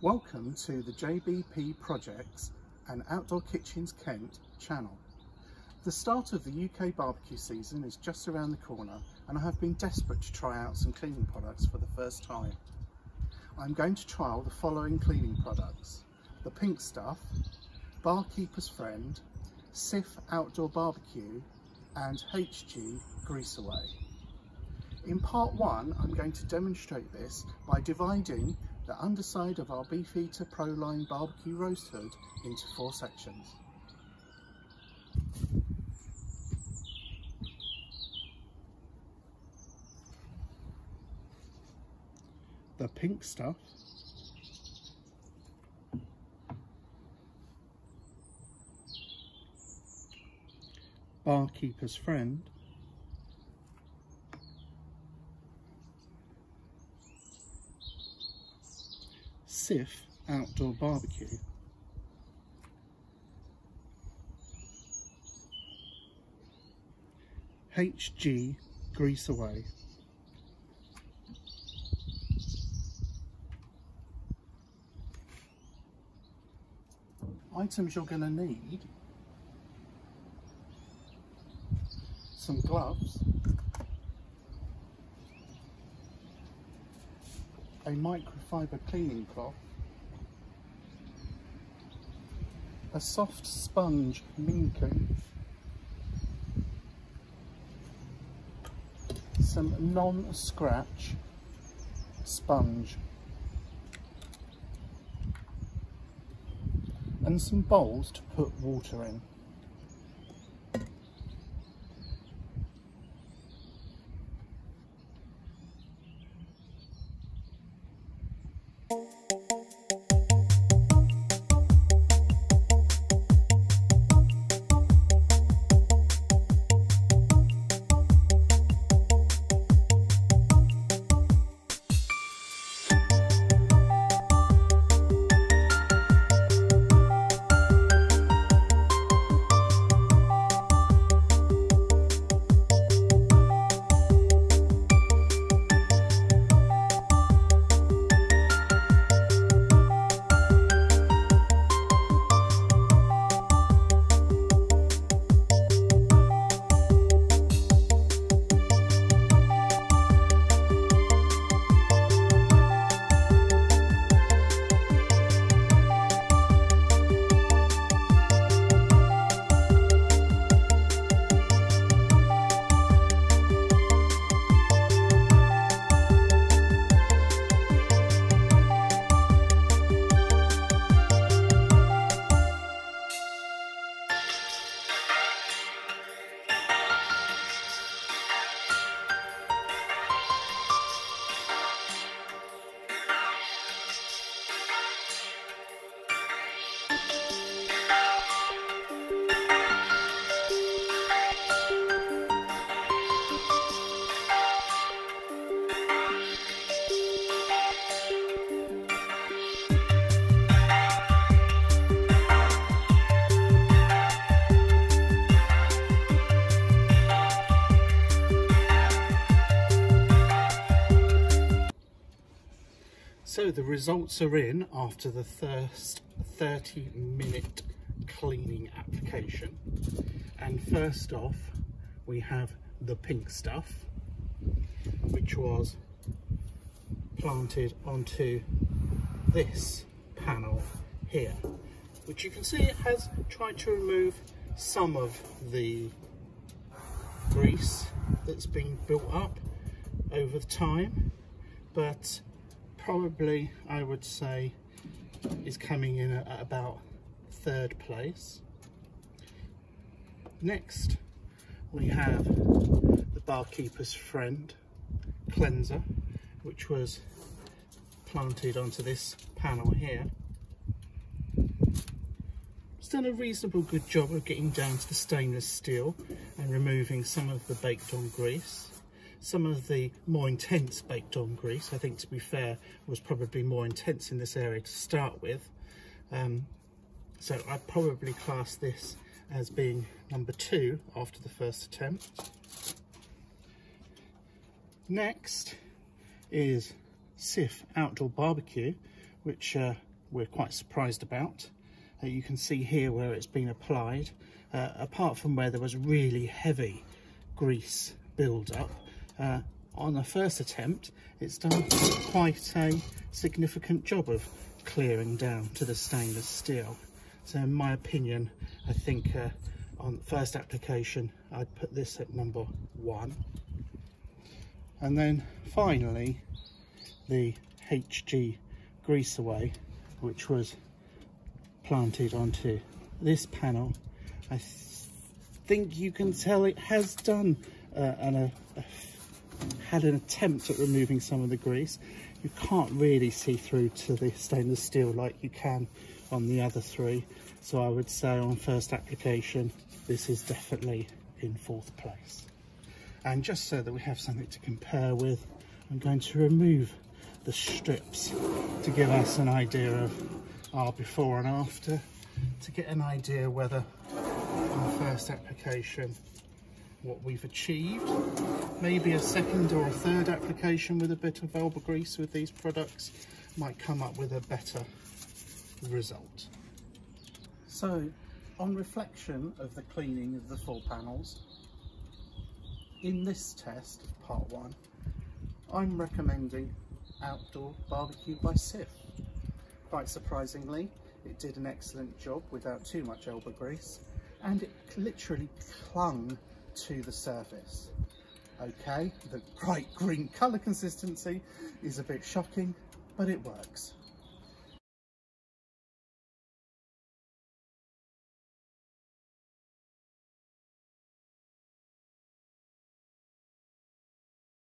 Welcome to the JBP Projects and Outdoor Kitchens Kent channel. The start of the UK barbecue season is just around the corner and I have been desperate to try out some cleaning products for the first time. I'm going to trial the following cleaning products: the Pink Stuff, BarKeepers Friend, Sif Outdoor Barbecue and HG Grease Away. In part 1 I'm going to demonstrate this by dividing the underside of our Beefeater Pro Line barbecue roast hood into 4 sections. The Pink Stuff, BarKeepers Friend, Sif Outdoor Barbecue, HG Grease Away, items you're going to need: some gloves, a microfiber cleaning cloth, a soft sponge minken, some non-scratch sponge, and some bowls to put water in. So the results are in after the first 30-minute cleaning application, and first off we have the Pink Stuff, which was planted onto this panel here, which you can see it has tried to remove some of the grease that's been built up over time, but probably I would say is coming in at about 3rd place. Next we have the BarKeepers Friend cleanser, which was planted onto this panel here. It's done a reasonable good job of getting down to the stainless steel and removing some of the baked on grease. Some of the more intense baked on grease, I think, to be fair, was probably more intense in this area to start with. So I'd probably class this as being number 2 after the first attempt. Next is Sif Outdoor Barbecue, which we're quite surprised about. You can see here where it's been applied, apart from where there was really heavy grease build-up. On the first attempt, it's done quite a significant job of clearing down to the stainless steel. So in my opinion, I think on the first application, I'd put this at number 1. And then finally, the HG Grease Away, which was planted onto this panel. I think you can tell it has done had an attempt at removing some of the grease. You can't really see through to the stainless steel like you can on the other 3, so I would say on first application this is definitely in 4th place. And just so that we have something to compare with, I'm going to remove the strips to give us an idea of our before and after, to get an idea whether on first application what we've achieved. Maybe a second or a third application with a bit of elbow grease with these products might come up with a better result. So on reflection of the cleaning of the 4 panels, in this test of part 1, I'm recommending Outdoor Barbecue by Sif. Quite surprisingly, it did an excellent job without too much elbow grease, and it literally clung to the surface. Okay, the bright green colour consistency is a bit shocking, but it works.